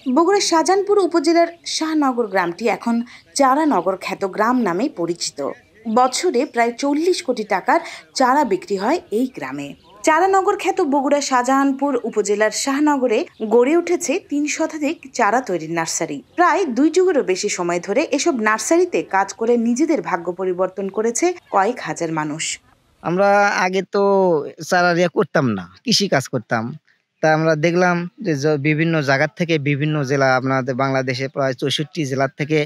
বগুড়ার শাহজাহানপুর উপজেলার শাহনগর গ্রামটি এখন চারানগর খ্যাত গ্রাম নামে পরিচিত। বছরে প্রায় 40 কোটি টাকার চারা বিক্রি হয় এই গ্রামে। চারানগর খ্যাত বগুড়া শাহজাহানপুর উপজেলার শাহনগরে গড়ে উঠেছে 3 শতাধিক চারা তৈরির নার্সারি। প্রায় 2 যুগেরও বেশি সময় ধরে এসব নার্সারিতে কাজ করে নিজেদের ভাগ্য পরিবর্তন করেছে কয়েক হাজার মানুষ। আমরা আগে তো চারা করতাম না, কৃষি কাজ করতাম। তা আমরা দেখলাম যে বিভিন্ন জায়গার থেকে, বিভিন্ন জেলা, আপনাদের বাংলাদেশে প্রায় 64 জেলার থেকে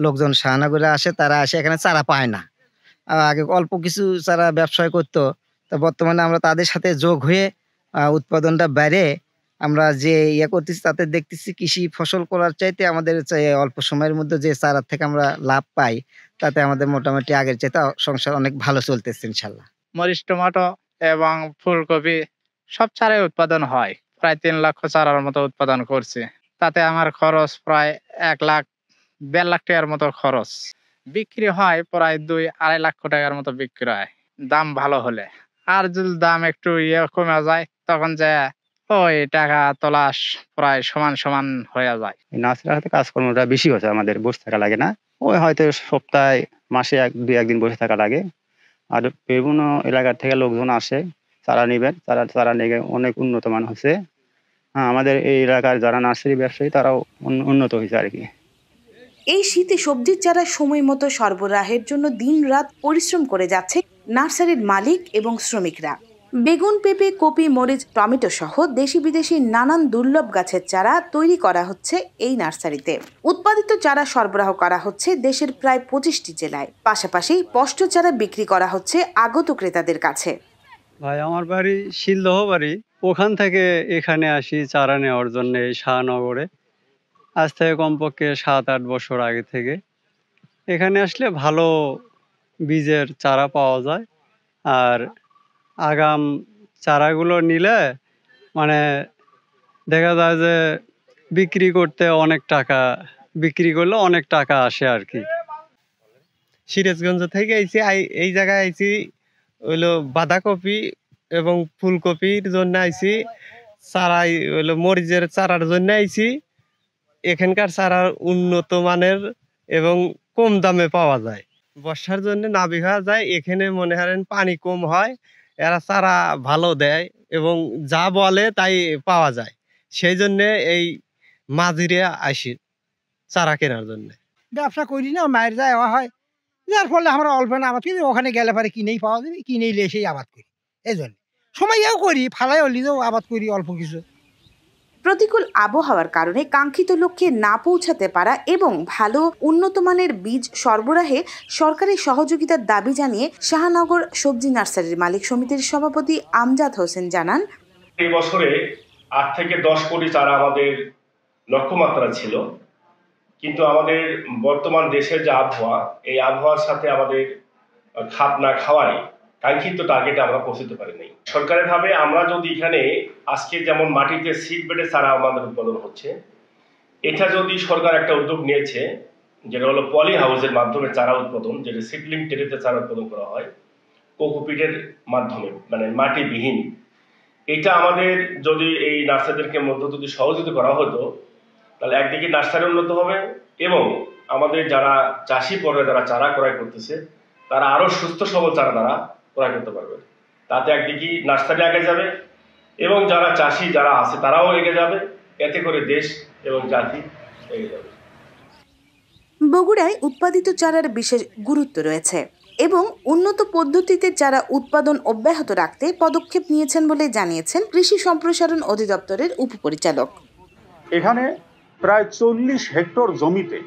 লোকজন শাহনগরে আসে। তারা আসে এখানে চারা পায় না। আগে অল্প কিছু চারা ব্যবসা করতো। তা বর্তমানে আমরা তাদের সাথে যোগ হয়ে উৎপাদনটা বেড়ে আমরা যে করতেছি, তাতে দেখতেছি কৃষি ফসল করার চাইতে আমাদের অল্প সময়ের মধ্যে যে চারা থেকে আমরা লাভ পাই, তাতে আমাদের মোটামুটি আগের চাইতে সংসার অনেক ভালো চলতেছে ইনশাল্লাহ। মরিচ, টমেটো এবং ফুলকপি সব চারাই উৎপাদন হয়। প্রায় 3 লক্ষ চারার মতো উৎপাদন করছে। তাতে আমার খরচ প্রায় 1 লাখ 1.5 লাখ টাকার মতো খরচ। বিক্রি হয় প্রায় 2-2.5 লক্ষ টাকার মতো বিক্রি হয়, দাম ভালো হলে। আর যদি দাম একটু কমে যায়, তখন যে ওই টাকা তোলা প্রায় সমান সমান হয়ে যায়। নার্সারির হাতে কাজকর্মটা বেশি হচ্ছে, আমাদের বসে থাকা লাগে না। ওই হয়তো সপ্তাহে মাসে 2-1 দিন বসে থাকা লাগে। আর বিভিন্ন এলাকার থেকে লোকজন আসে চারা নিবেন, চারা নিয়ে অনেক উন্নত মান হচ্ছে। হ্যাঁ, আমাদের এই এলাকার যারা নার্সারি ব্যবসায়ী তারাও উন্নত হয়েছে আর কি। এই শীতে সবজির চারা সময় মতো সরবরাহের জন্য দিন-রাত পরিশ্রম করে যাচ্ছে নার্সারির মালিক এবং শ্রমিকরা। বেগুন, পেঁপে, কপি, মরিচ, টমেটো সহ দেশি বিদেশি নানান দুর্লভ গাছের চারা তৈরি করা হচ্ছে এই নার্সারিতে। উৎপাদিত চারা সরবরাহ করা হচ্ছে দেশের প্রায় 25টি জেলায়। পাশাপাশি স্পষ্ট চারা বিক্রি করা হচ্ছে আগত ক্রেতাদের কাছে। ভাই, আমার বাড়ি শিলদহ বাড়ি। ওখান থেকে এখানে আসি চারা নেওয়ার জন্য এই শাহনগরে। আজ থেকে কমপক্ষে 7-8 বছর আগে থেকে এখানে আসলে ভালো বীজের চারা পাওয়া যায়। আর আগাম চারাগুলো নিলে মানে দেখা যায় যে বিক্রি করলে অনেক টাকা আসে আর কি। সিরাজগঞ্জ থেকে আইছি, এই জায়গায় আইছি হইলো বাঁধাকপি এবং ফুলকপির জন্য আইছি। চারাই হইলো মরিচের চারার জন্য আইছি। এখানকার চারা উন্নত মানের এবং কম দামে পাওয়া যায়। বর্ষার জন্য নাবি হওয়া যায়। এখানে মনে করেন পানি কম হয়, এরা চারা ভালো দেয় এবং যা বলে তাই পাওয়া যায়। সেই জন্যে এই মাঝিরে আসি চারা কেনার জন্য। ব্যবসা করি না, মায়ের যায় হয়, যার ফলে আমরা অল্প না আবাদ করি, ওখানে গেলে পরে কিনেই পাওয়া যাবে, কিনেই এসেই আবাদ করি। এই জন্য সময়ও করি, ফালাই হলিও আবাদ করি অল্প কিছু। প্রতিকূল আবহাওয়ার কারণে কাঙ্ক্ষিত লক্ষ্যে না পৌঁছাতে পারা এবং ভালো উন্নত মানের বীজ সরবরাহে সরকারি সহযোগিতার দাবি জানিয়ে শাহনগর সবজি নার্সারির মালিক সমিতির সভাপতি আমজাদ হোসেন জানান, এই বছরে 8 থেকে 10 কোটি চারা আমাদের লক্ষ্যমাত্রা ছিল, কিন্তু আমাদের বর্তমান দেশের যে আবহাওয়া, এই আবহাওয়ার সাথে আমাদের খাপ না খাওয়ায় কাঙ্ক্ষিত টার্গেটে আমরা পৌঁছতে পারিনি। সরকারি ভাবে আমরা যদি এখানে আজকে যেমন মাটিতে সিড বেডে চারা আমাদের উৎপাদন হচ্ছে, এটা যদি সরকার একটা উদ্যোগ নিয়েছে যেটা হলো পলি হাউসের মাধ্যমে চারা উৎপাদন, যেটা সিডলিং টেরেতে চারা উৎপাদন করা হয় কোকোপিটের মাধ্যমে, মানে মাটিবিহীন, এটা আমাদের যদি এই নার্সারিদেরকে মধ্য যদি সহযোগিতা করা হতো, তাহলে একদিকে নার্সারি উন্নত হবে এবং আমাদের যারা চাষি পর্যায়ে যারা চারা ক্রয় করতেছে তারা আরো সুস্থ সবল চারা তারা ক্রয় করতে পারবে। তাতে একদিকে নার্সারি আগে যাবে এবং যারা চাষি যারা আছে তারাও এগিয়ে যাবে, এতে করে দেশ এবং জাতি এগিয়ে যাবে। বগুড়ায় উৎপাদিত চারার বিশেষ গুরুত্ব রয়েছে এবং উন্নত পদ্ধতিতে চারা উৎপাদন অব্যাহত রাখতে পদক্ষেপ নিয়েছেন বলে জানিয়েছেন কৃষি সম্প্রসারণ অধিদপ্তরের উপপরিচালক। এখানে প্রায় 40 হেক্টর জমিতে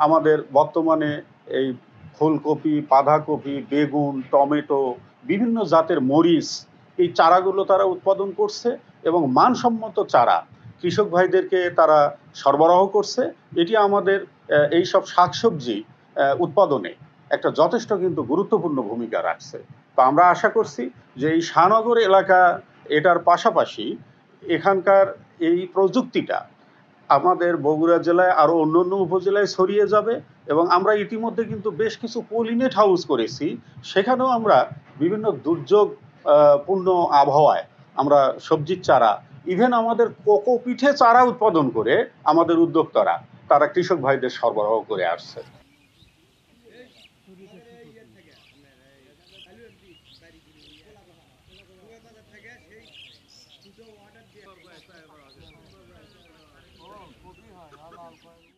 আমাদের বর্তমানে এই ফুলকপি, বাঁধাকপি, বেগুন, টমেটো, বিভিন্ন জাতের মরিচ, এই চারাগুলো তারা উৎপাদন করছে এবং মানসম্মত চারা কৃষক ভাইদেরকে তারা সরবরাহ করছে। এটি আমাদের এই সব শাকসবজি উৎপাদনে একটা যথেষ্ট কিন্তু গুরুত্বপূর্ণ ভূমিকা রাখছে। তো আমরা আশা করছি যে এই শাহনগর এলাকা, এটার পাশাপাশি এখানকার এই প্রযুক্তিটা আমাদের বগুড়া জেলায় আরও অন্য উপজেলায় ছড়িয়ে যাবে এবং আমরা ইতিমধ্যে কিন্তু বেশ কিছু পলিনেট হাউস করেছি। সেখানেও আমরা বিভিন্ন দুর্যোগ পূর্ণ আবহাওয়ায় আমরা সবজির চারা ইভেন আমাদের কোকো পিঠে চারা উৎপাদন করে আমাদের উদ্যোক্তারা তারা কৃষক ভাইদের সরবরাহ করে আসছে। কপি হয়